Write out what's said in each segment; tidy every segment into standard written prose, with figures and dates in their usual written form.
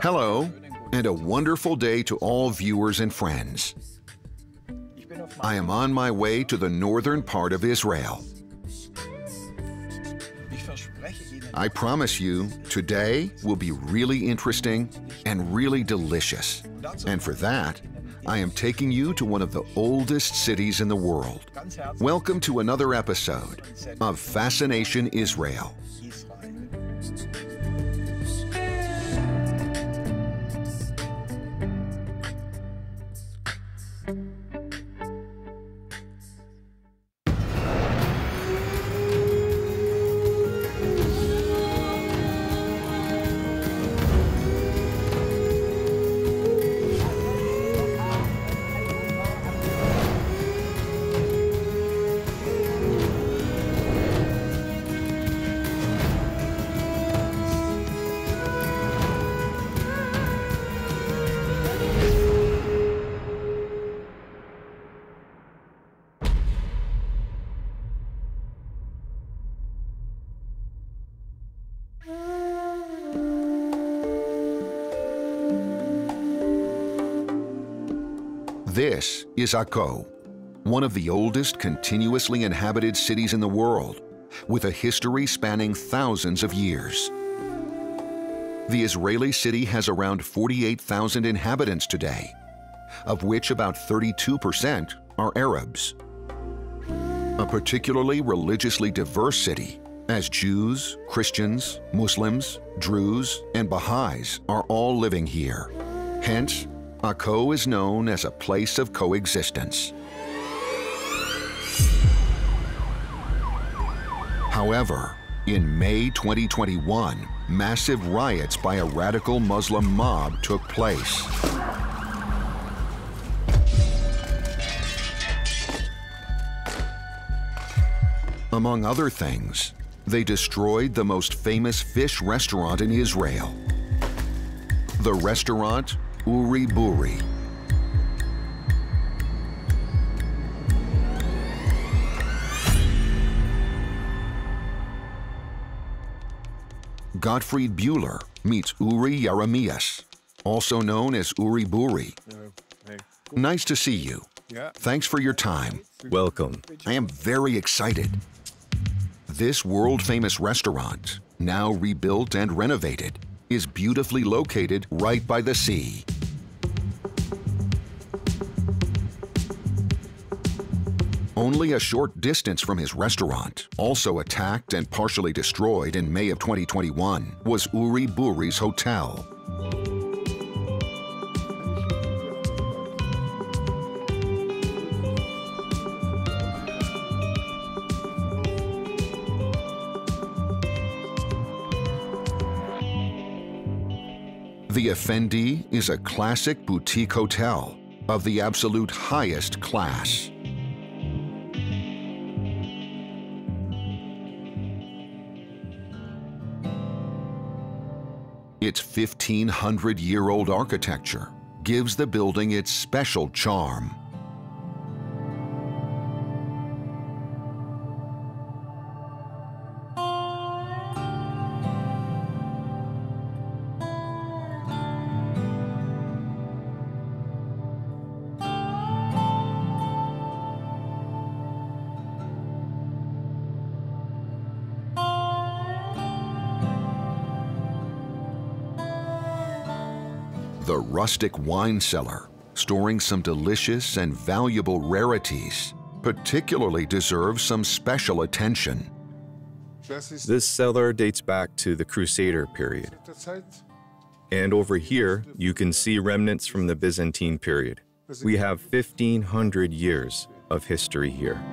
Hello, and a wonderful day to all viewers and friends. I am on my way to the northern part of Israel. I promise you, today will be really interesting and really delicious. And for that, I am taking you to one of the oldest cities in the world. Welcome to another episode of Fascination Israel. This is Akko, one of the oldest continuously inhabited cities in the world, with a history spanning thousands of years. The Israeli city has around 48,000 inhabitants today, of which about 32% are Arabs. A particularly religiously diverse city, as Jews, Christians, Muslims, Druzes, and Baha'is are all living here. Hence, Akko is known as a place of coexistence. However, in May 2021, massive riots by a radical Muslim mob took place. Among other things, they destroyed the most famous fish restaurant in Israel. The restaurant Uri Buri. Gottfried Bueller meets Uri Yeremias, also known as Uri Buri. Nice to see you. Thanks for your time. Welcome. I am very excited. This world-famous restaurant, now rebuilt and renovated, is beautifully located right by the sea. Only a short distance from his restaurant, also attacked and partially destroyed in May of 2021, was Uri Buri's hotel. The Effendi is a classic boutique hotel of the absolute highest class. Its 1,500-year-old architecture gives the building its special charm. The rustic wine cellar, storing some delicious and valuable rarities, particularly deserves some special attention. This cellar dates back to the Crusader period. And over here, you can see remnants from the Byzantine period. We have 1,500 years of history here.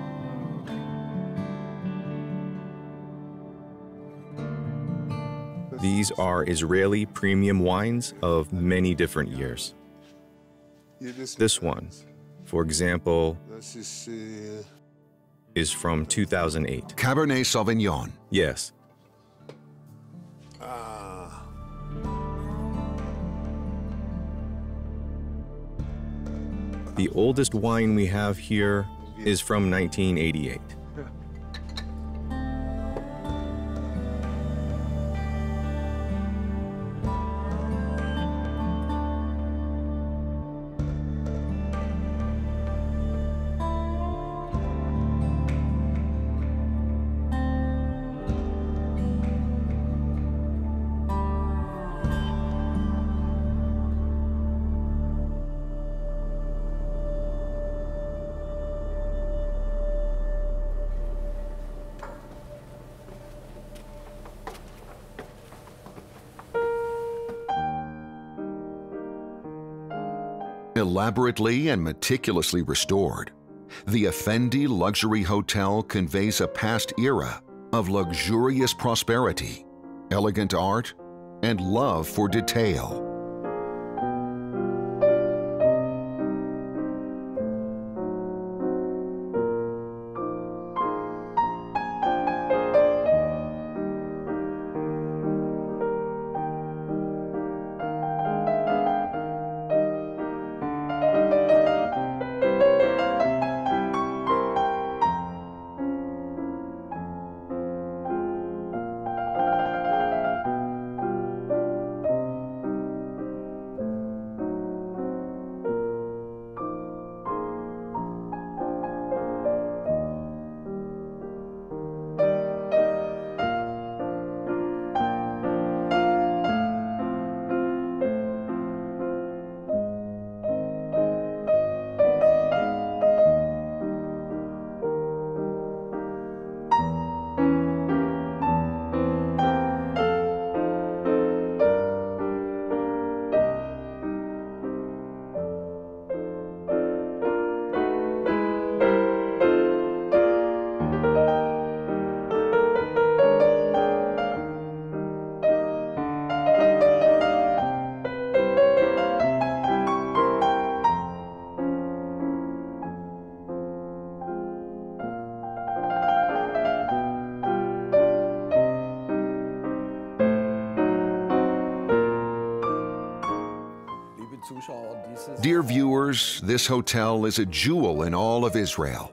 These are Israeli premium wines of many different years. This one, for example, is from 2008. Cabernet Sauvignon. Yes. The oldest wine we have here is from 1988. Elaborately and meticulously restored, the Effendi Luxury Hotel conveys a past era of luxurious prosperity, elegant art, and love for detail. Dear viewers, this hotel is a jewel in all of Israel.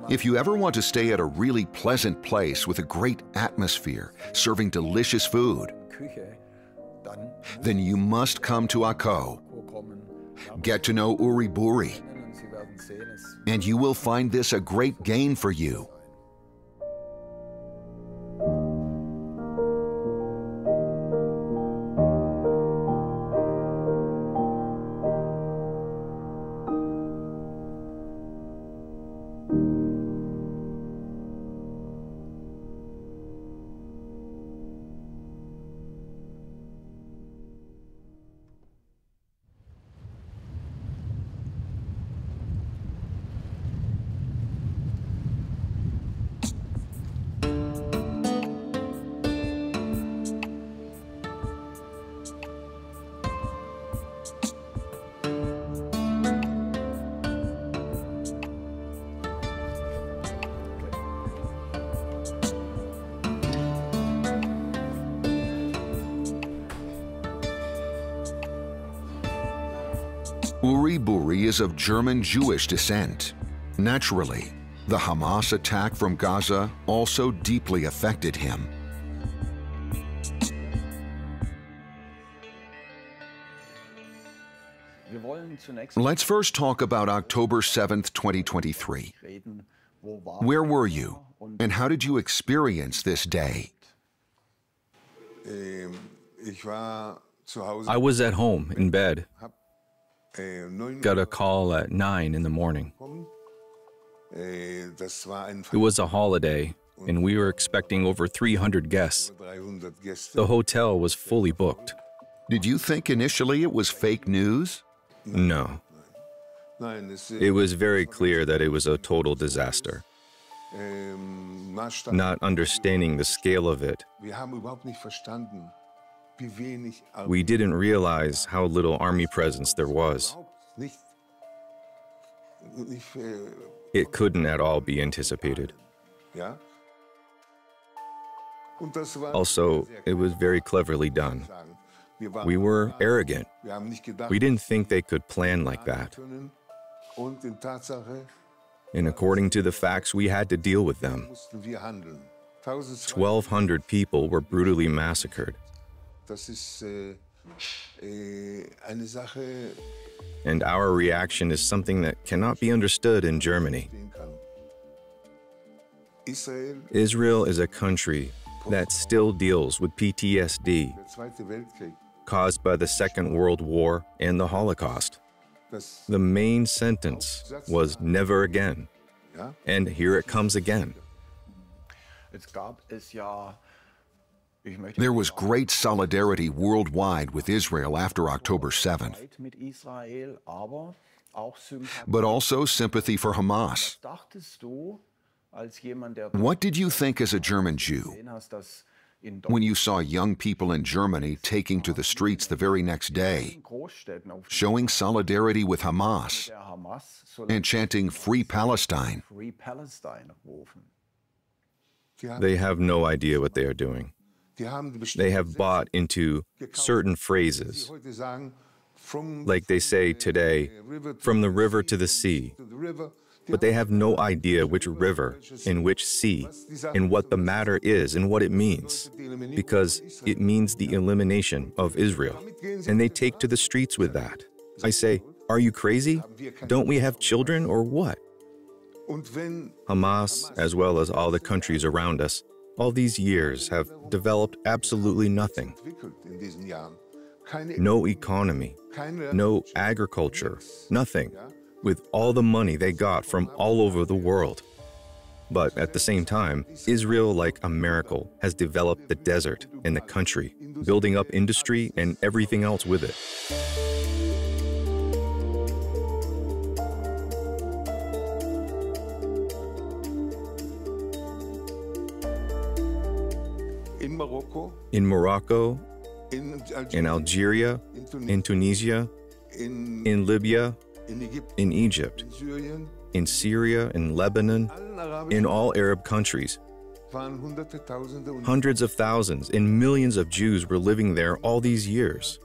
If you ever want to stay at a really pleasant place with a great atmosphere, serving delicious food, then you must come to Akko. Get to know Uri Buri, and you will find this a great gain for you. Uri Buri is of German Jewish descent. Naturally, the Hamas attack from Gaza also deeply affected him. Let's first talk about October 7th, 2023. Where were you, and how did you experience this day? I was at home in bed. Got a call at 9 in the morning. It was a holiday, and we were expecting over 300 guests. The hotel was fully booked. Did you think initially it was fake news? No. It was very clear that it was a total disaster. Not understanding the scale of it, we didn't realize how little army presence there was. It couldn't at all be anticipated. Also, it was very cleverly done. We were arrogant. We didn't think they could plan like that. And according to the facts, we had to deal with them. 1,200 people were brutally massacred. And our reaction is something that cannot be understood in Germany. Israel is a country that still deals with PTSD caused by the Second World War and the Holocaust. The main sentence was never again. And here it comes again. There was great solidarity worldwide with Israel after October 7th, but also sympathy for Hamas. What did you think as a German Jew when you saw young people in Germany taking to the streets the very next day, showing solidarity with Hamas and chanting "Free Palestine"? They have no idea what they are doing. They have bought into certain phrases, like they say today, from the river to the sea, but they have no idea which river and which sea and what the matter is and what it means, because it means the elimination of Israel, and they take to the streets with that. I say, are you crazy? Don't we have children or what? Hamas, as well as all the countries around us, all these years have developed absolutely nothing. No economy, no agriculture, nothing, with all the money they got from all over the world. But at the same time, Israel, like a miracle, has developed the desert and the country, building up industry and everything else with it. In Morocco, in Algeria, in Tunisia, in Libya, in Egypt, in Syria, in Lebanon, in all Arab countries, hundreds of thousands and millions of Jews were living there all these years.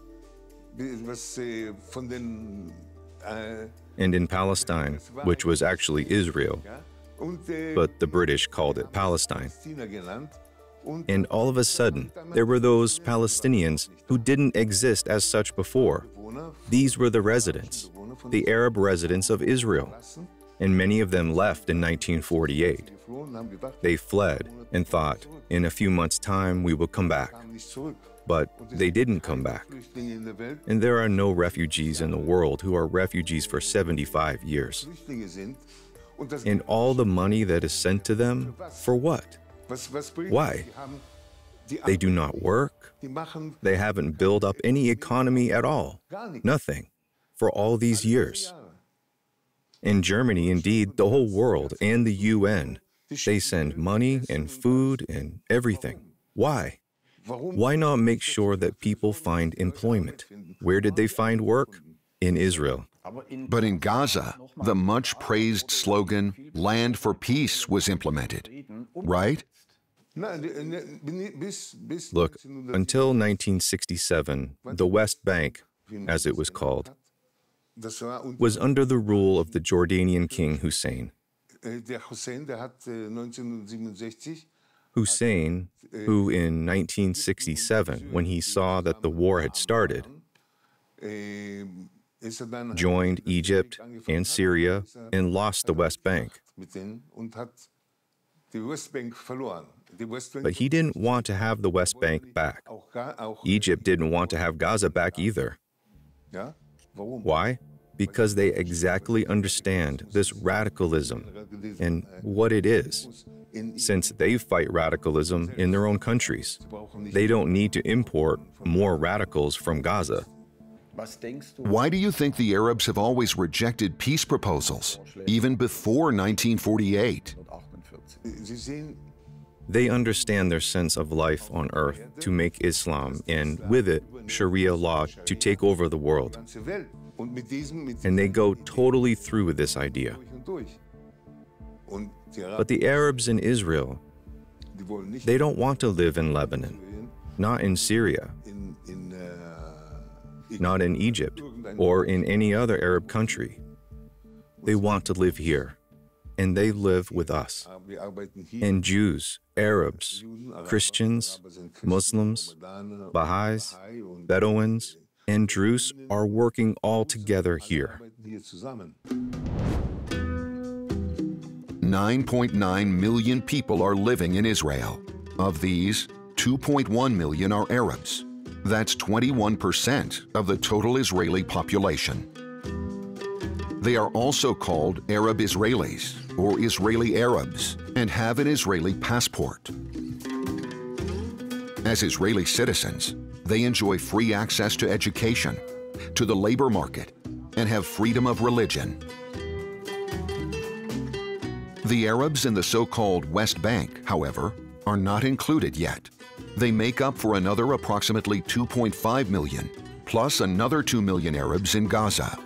And in Palestine, which was actually Israel, but the British called it Palestine. And all of a sudden, there were those Palestinians who didn't exist as such before. These were the residents, the Arab residents of Israel. And many of them left in 1948. They fled and thought, in a few months' time, we will come back. But they didn't come back. And there are no refugees in the world who are refugees for 75 years. And all the money that is sent to them, for what? Why? They do not work. They haven't built up any economy at all. Nothing. For all these years. In Germany, indeed, the whole world and the UN, they send money and food and everything. Why? Why not make sure that people find employment? Where did they find work? In Israel. But in Gaza, the much-praised slogan, "Land for Peace," was implemented, right? Look, until 1967, the West Bank, as it was called, was under the rule of the Jordanian king Hussein. Hussein, who in 1967, when he saw that the war had started, joined Egypt and Syria and lost the West Bank. But he didn't want to have the West Bank back. Egypt didn't want to have Gaza back either. Why? Because they exactly understand this radicalism and what it is. Since they fight radicalism in their own countries, they don't need to import more radicals from Gaza. Why do you think the Arabs have always rejected peace proposals, even before 1948? They understand their sense of life on earth to make Islam, and with it, Sharia law to take over the world. And they go totally through with this idea. But the Arabs in Israel, they don't want to live in Lebanon, not in Syria, not in Egypt, or in any other Arab country. They want to live here, and they live with us. And Jews, Arabs, Christians, Muslims, Baha'is, Bedouins, and Druze are working all together here. 9.9 million people are living in Israel. Of these, 2.1 million are Arabs. That's 21% of the total Israeli population. They are also called Arab Israelis or Israeli Arabs and have an Israeli passport. As Israeli citizens, they enjoy free access to education, to the labor market, and have freedom of religion. The Arabs in the so-called West Bank, however, are not included yet. They make up for another approximately 2.5 million, plus another 2 million Arabs in Gaza.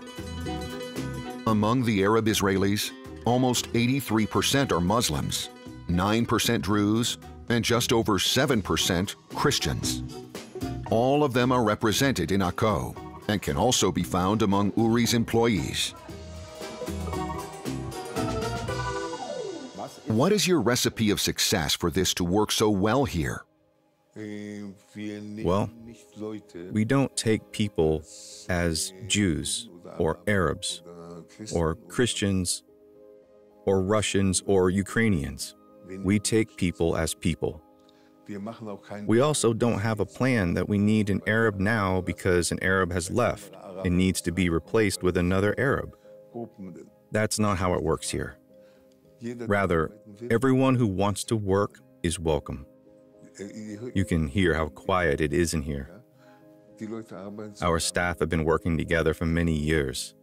Among the Arab Israelis, almost 83% are Muslims, 9% Druze, and just over 7% Christians. All of them are represented in Akko and can also be found among Uri's employees. What is your recipe of success for this to work so well here? Well, we don't take people as Jews or Arabs or Christians or Russians or Ukrainians. We take people as people. We also don't have a plan that we need an Arab now because an Arab has left and needs to be replaced with another Arab. That's not how it works here. Rather, everyone who wants to work is welcome. You can hear how quiet it is in here. Our staff have been working together for many years,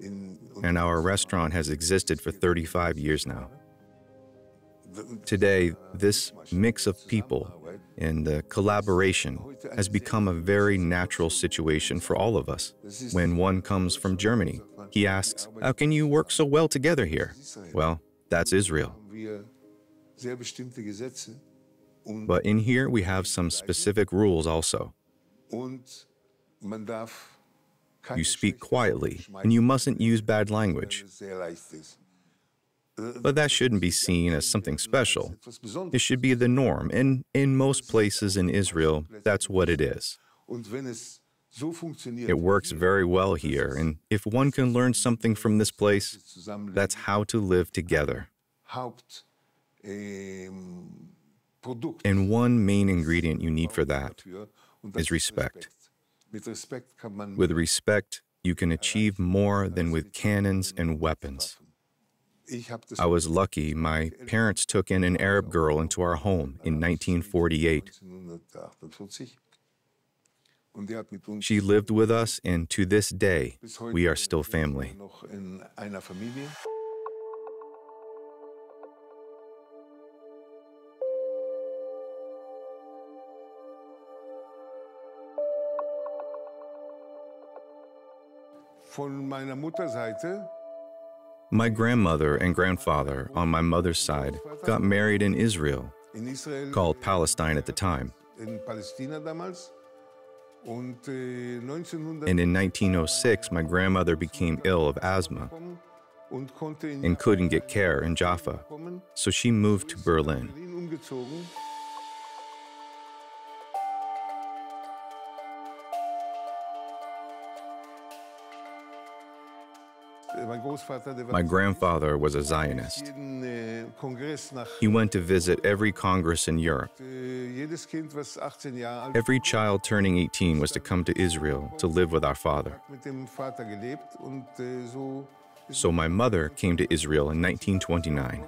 and our restaurant has existed for 35 years now. Today, this mix of people and the collaboration has become a very natural situation for all of us. When one comes from Germany, he asks, "How can you work so well together here?" Well, that's Israel. But in here, we have some specific rules also. You speak quietly, and you mustn't use bad language. But that shouldn't be seen as something special. It should be the norm, and in most places in Israel, that's what it is. It works very well here, and if one can learn something from this place, that's how to live together. And one main ingredient you need for that is respect. With respect, you can achieve more than with cannons and weapons. I was lucky. My parents took in an Arab girl into our home in 1948. She lived with us, and to this day, we are still family. My grandmother and grandfather on my mother's side got married in Israel, called Palestine at the time. And in 1906, my grandmother became ill of asthma and couldn't get care in Jaffa, so she moved to Berlin. My grandfather was a Zionist. He went to visit every Congress in Europe. Every child turning 18 was to come to Israel to live with our father. So my mother came to Israel in 1929.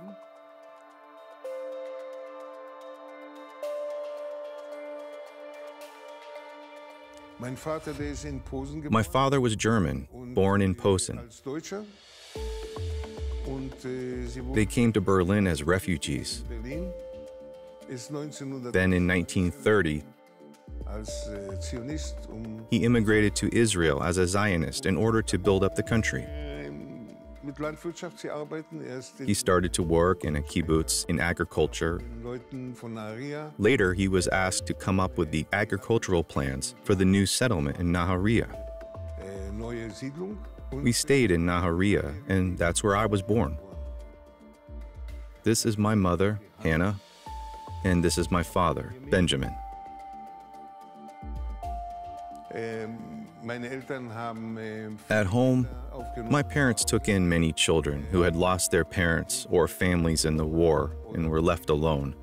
My father was German, born in Posen. They came to Berlin as refugees. Then in 1930, he immigrated to Israel as a Zionist in order to build up the country. He started to work in a kibbutz in agriculture. Later, he was asked to come up with the agricultural plans for the new settlement in Nahariya. We stayed in Nahariya, and that's where I was born. This is my mother, Hannah, and this is my father, Benjamin. At home, my parents took in many children who had lost their parents or families in the war and were left alone.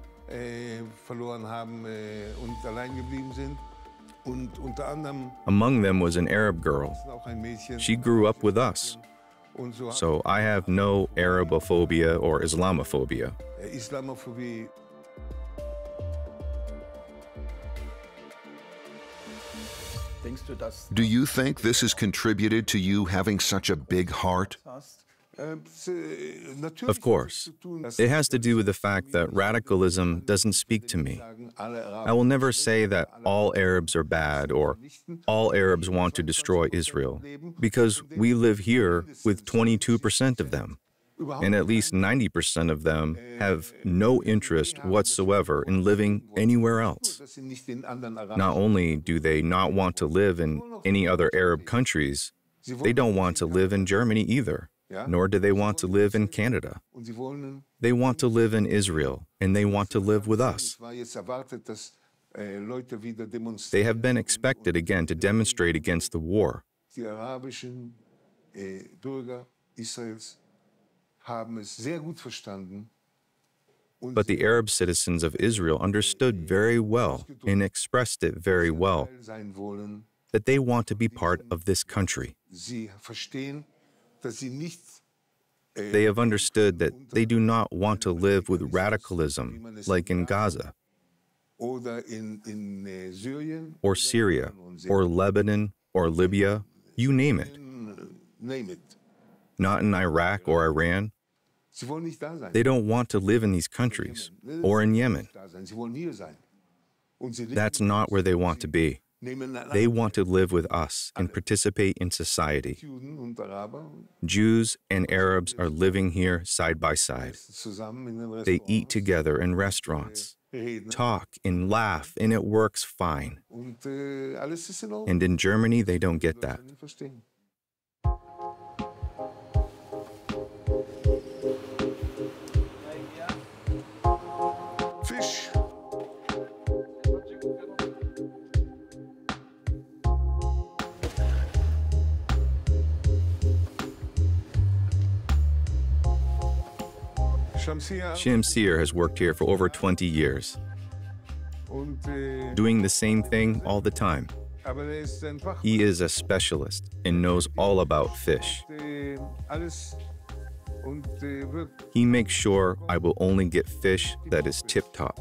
Among them was an Arab girl. She grew up with us, so I have no Arabophobia or Islamophobia. Do you think this has contributed to you having such a big heart? Of course. It has to do with the fact that radicalism doesn't speak to me. I will never say that all Arabs are bad or all Arabs want to destroy Israel, because we live here with 22% of them, and at least 90% of them have no interest whatsoever in living anywhere else. Not only do they not want to live in any other Arab countries, they don't want to live in Germany either. Nor do they want to live in Canada. They want to live in Israel, and they want to live with us. They have been expected again to demonstrate against the war. But the Arab citizens of Israel understood very well and expressed it very well that they want to be part of this country. They have understood that they do not want to live with radicalism like in Gaza, or Syria, or Lebanon, or Libya, you name it. Not in Iraq or Iran. They don't want to live in these countries, or in Yemen. That's not where they want to be. They want to live with us and participate in society. Jews and Arabs are living here side by side. They eat together in restaurants, talk and laugh, and it works fine. And in Germany, they don't get that. Fish. Shamsir has worked here for over 20 years, doing the same thing all the time. He is a specialist and knows all about fish. He makes sure I will only get fish that is tip-top.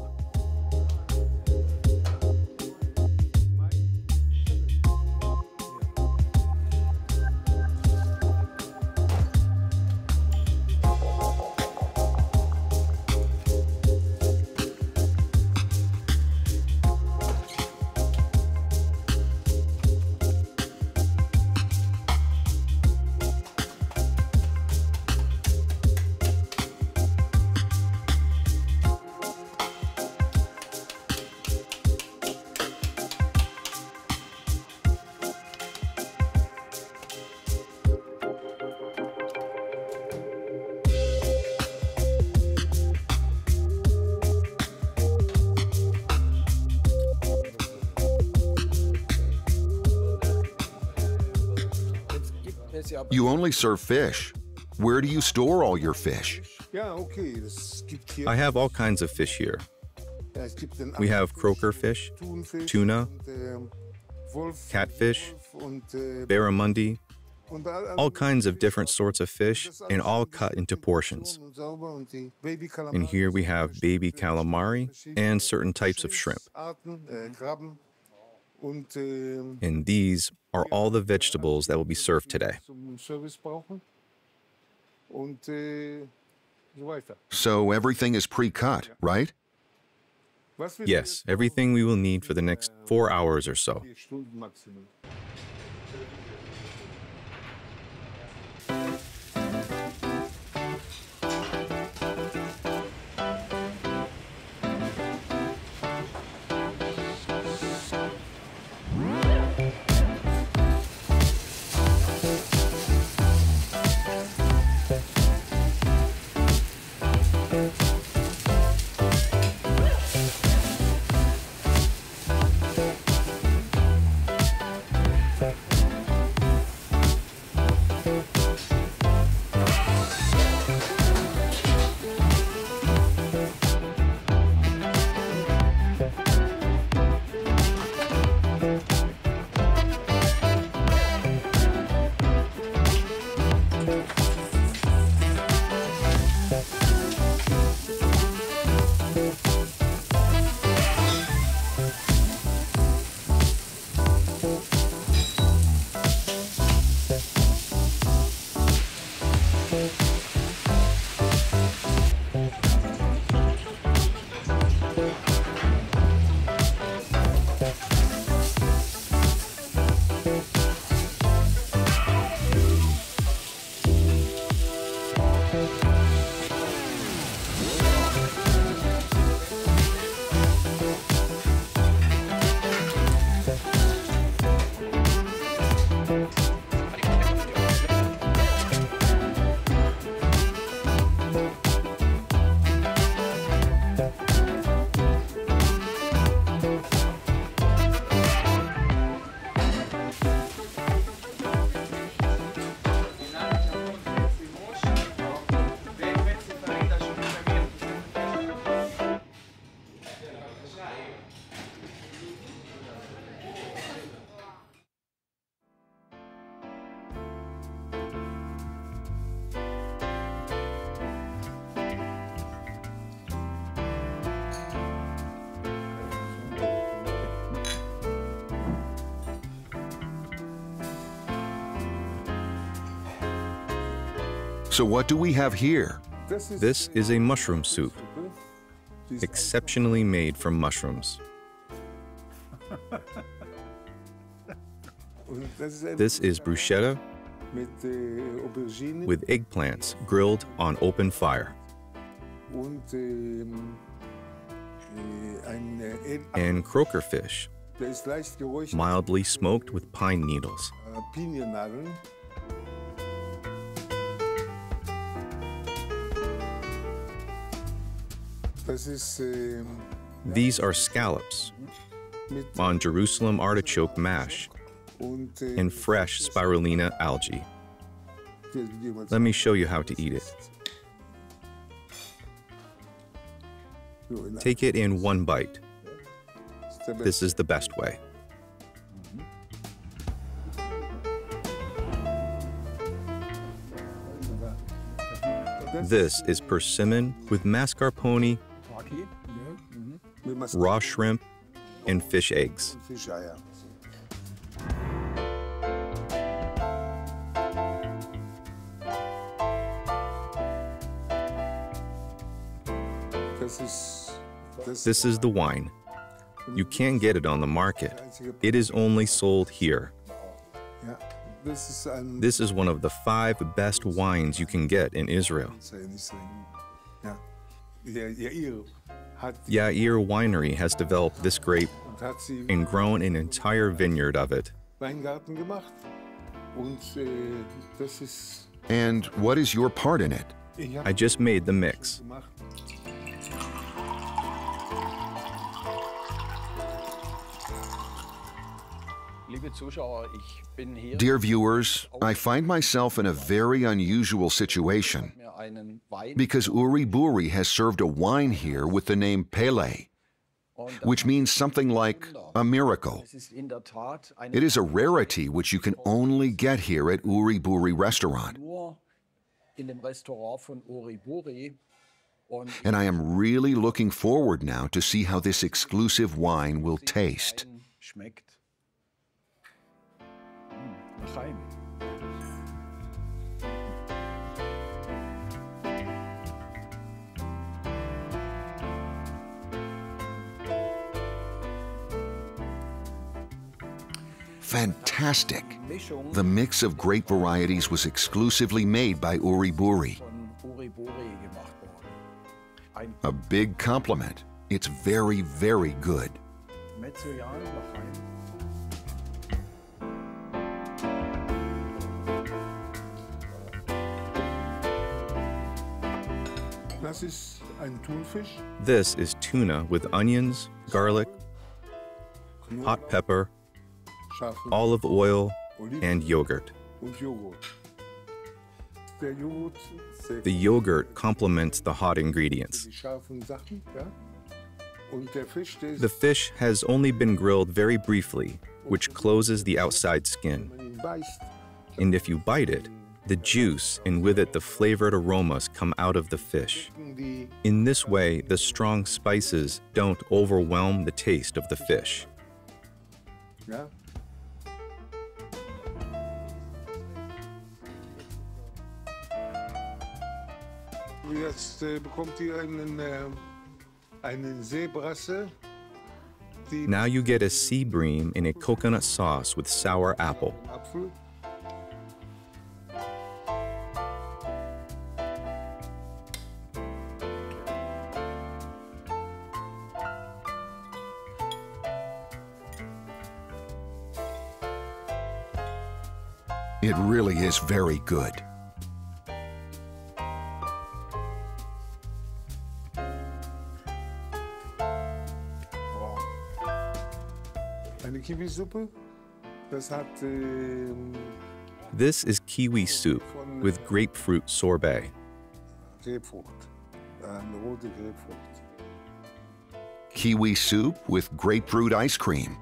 You only serve fish. Where do you store all your fish? I have all kinds of fish here. We have croaker fish, tuna, catfish, barramundi, all kinds of different sorts of fish, and all cut into portions. And here we have baby calamari and certain types of shrimp. And these are all the vegetables that will be served today. So everything is pre-cut, right? Yes, everything we will need for the next 4 hours or so. So what do we have here? This is a mushroom soup, exceptionally made from mushrooms. This is bruschetta with eggplants grilled on open fire. And croaker fish, mildly smoked with pine needles. These are scallops on Jerusalem artichoke mash and fresh spirulina algae. Let me show you how to eat it. Take it in one bite. This is the best way. This is persimmon with mascarpone, raw shrimp, and fish eggs. This is the wine. You can't get it on the market. It is only sold here. This is one of the 5 best wines you can get in Israel. Yair Winery has developed this grape and grown an entire vineyard of it. And what is your part in it? I just made the mix. Dear viewers, I find myself in a very unusual situation because Uri Buri has served a wine here with the name Pele, which means something like a miracle. It is a rarity which you can only get here at Uri Buri restaurant. And I am really looking forward now to see how this exclusive wine will taste. Fantastic! The mix of grape varieties was exclusively made by Uri Buri. A big compliment. It's very, very good. This is tuna with onions, garlic, hot pepper, olive oil, and yogurt. The yogurt complements the hot ingredients. The fish has only been grilled very briefly, which closes the outside skin. And if you bite it, the juice and with it the flavored aromas come out of the fish. In this way, the strong spices don't overwhelm the taste of the fish. Now you get a sea bream in a coconut sauce with sour apple. It really is very good. This is kiwi soup with grapefruit sorbet. Kiwi soup with grapefruit ice cream.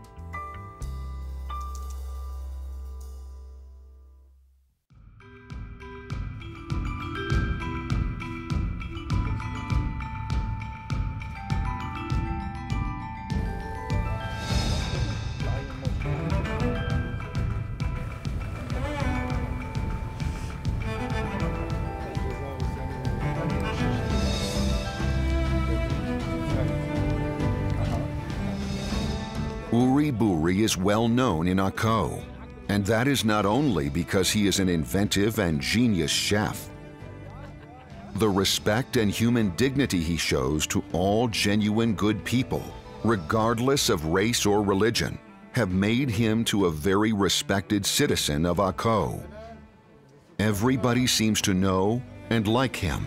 Uri Buri is well known in Akko, and that is not only because he is an inventive and genius chef. The respect and human dignity he shows to all genuine good people, regardless of race or religion, have made him to a very respected citizen of Akko. Everybody seems to know and like him.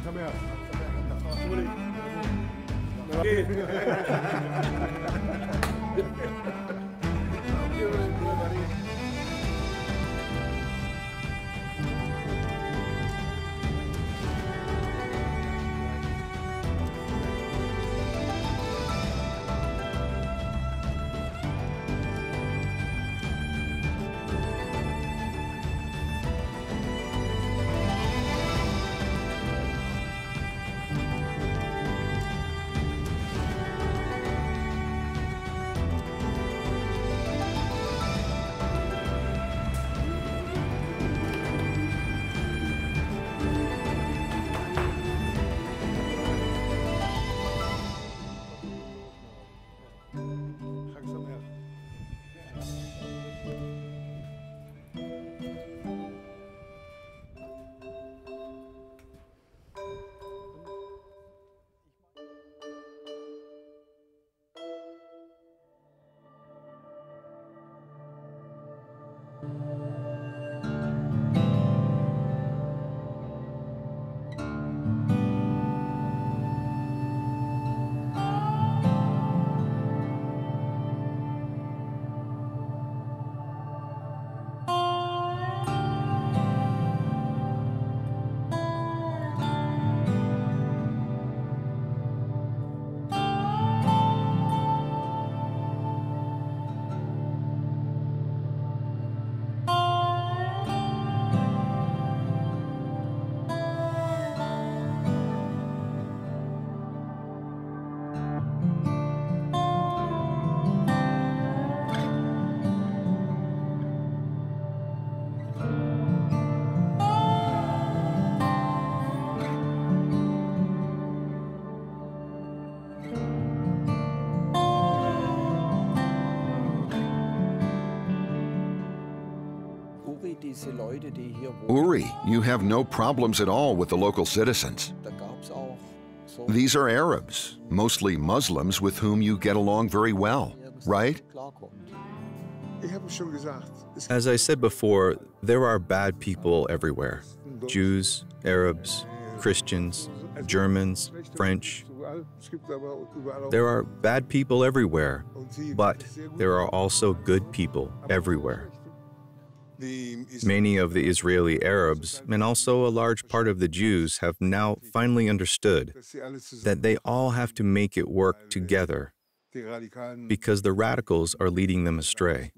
Uri, you have no problems at all with the local citizens. These are Arabs, mostly Muslims with whom you get along very well, right? As I said before, there are bad people everywhere. Jews, Arabs, Christians, Germans, French. There are bad people everywhere, but there are also good people everywhere. Many of the Israeli Arabs, and also a large part of the Jews, have now finally understood that they all have to make it work together because the radicals are leading them astray.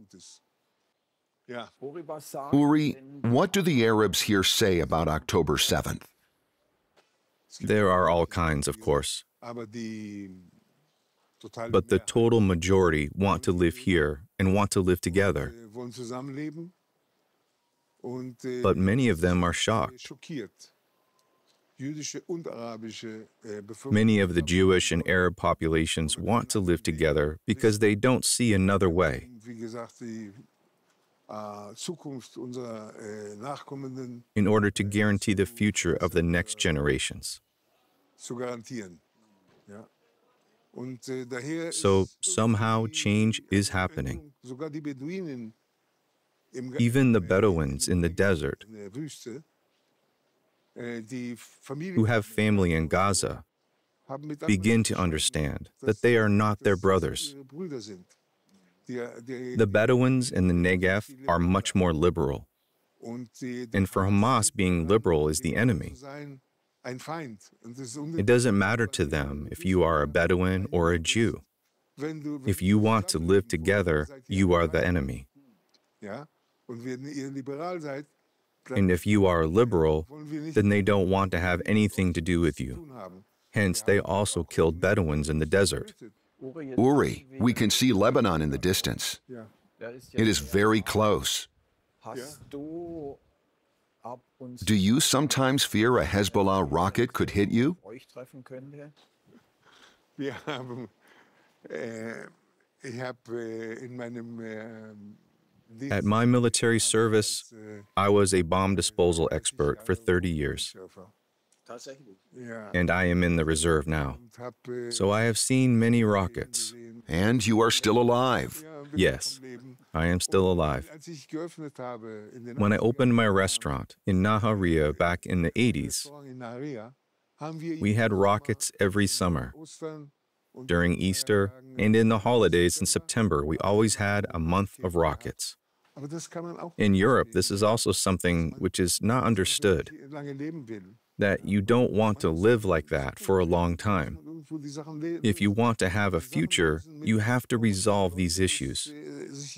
Uri, what do the Arabs here say about October 7th? There are all kinds, of course. But the total majority want to live here and want to live together. But many of them are shocked. Many of the Jewish and Arab populations want to live together because they don't see another way. In order to guarantee the future of the next generations. So somehow change is happening. Even the Bedouins in the desert, who have family in Gaza, begin to understand that they are not their brothers. The Bedouins in the Negev are much more liberal, and for Hamas, being liberal is the enemy. It doesn't matter to them if you are a Bedouin or a Jew. If you want to live together, you are the enemy. And if you are liberal, then they don't want to have anything to do with you. Hence, they also killed Bedouins in the desert. Uri, we can see Lebanon in the distance. It is very close. Do you sometimes fear a Hezbollah rocket could hit you? At my military service, I was a bomb disposal expert for 30 years, and I am in the reserve now. So I have seen many rockets. And you are still alive. Yes, I am still alive. When I opened my restaurant in Nahariya back in the 80s, we had rockets every summer. During Easter and in the holidays in September, we always had a month of rockets. In Europe, this is also something which is not understood, that you don't want to live like that for a long time. If you want to have a future, you have to resolve these issues.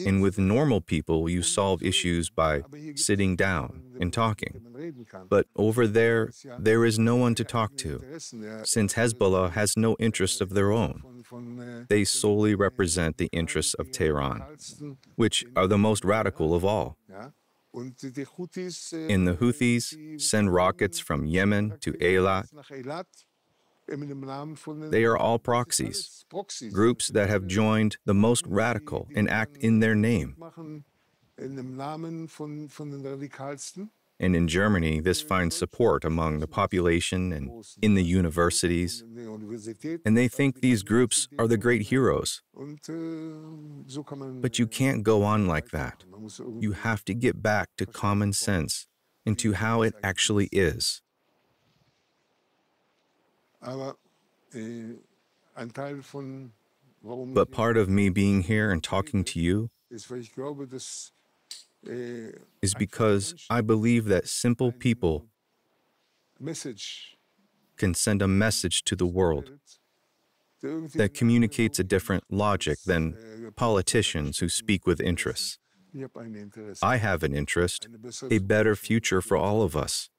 And with normal people, you solve issues by sitting down and talking. But over there, there is no one to talk to, since Hezbollah has no interests of their own. They solely represent the interests of Tehran, which are the most radical of all. And the Houthis send rockets from Yemen to Eilat. They are all proxies, groups that have joined the most radical and act in their name. And in Germany, this finds support among the population and in the universities. And they think these groups are the great heroes. But you can't go on like that. You have to get back to common sense and to how it actually is. But part of me being here and talking to you is because I believe that simple people can send a message to the world that communicates a different logic than politicians who speak with interests. I have an interest, a better future for all of us.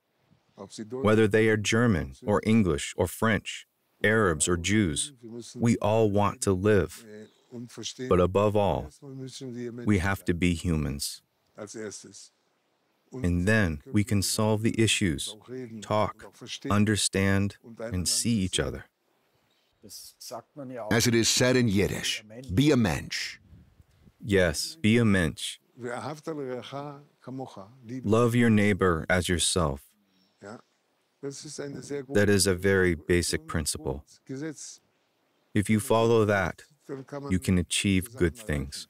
Whether they are German or English or French, Arabs or Jews, we all want to live. But above all, we have to be humans. And then we can solve the issues, talk, understand, and see each other. As it is said in Yiddish, be a mensch. Yes, be a mensch. Love your neighbor as yourself. That is a very basic principle. If you follow that, you can achieve good things.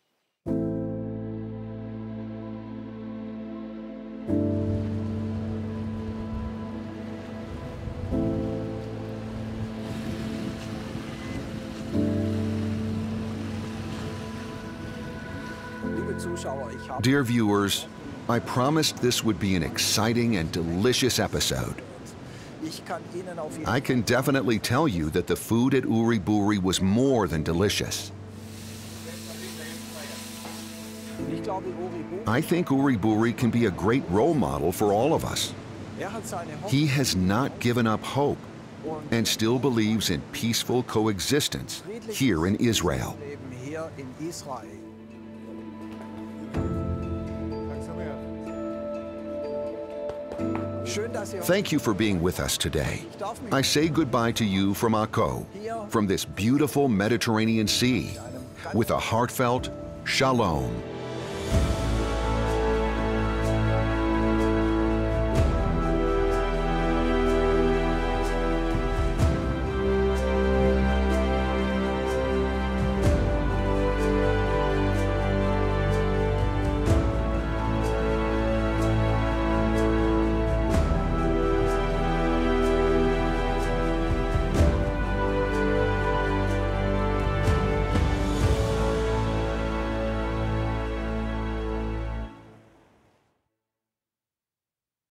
Dear viewers, I promised this would be an exciting and delicious episode. I can definitely tell you that the food at Uri Buri was more than delicious. I think Uri Buri can be a great role model for all of us. He has not given up hope and still believes in peaceful coexistence here in Israel. Thank you for being with us today. I say goodbye to you from Akko, from this beautiful Mediterranean Sea, with a heartfelt shalom.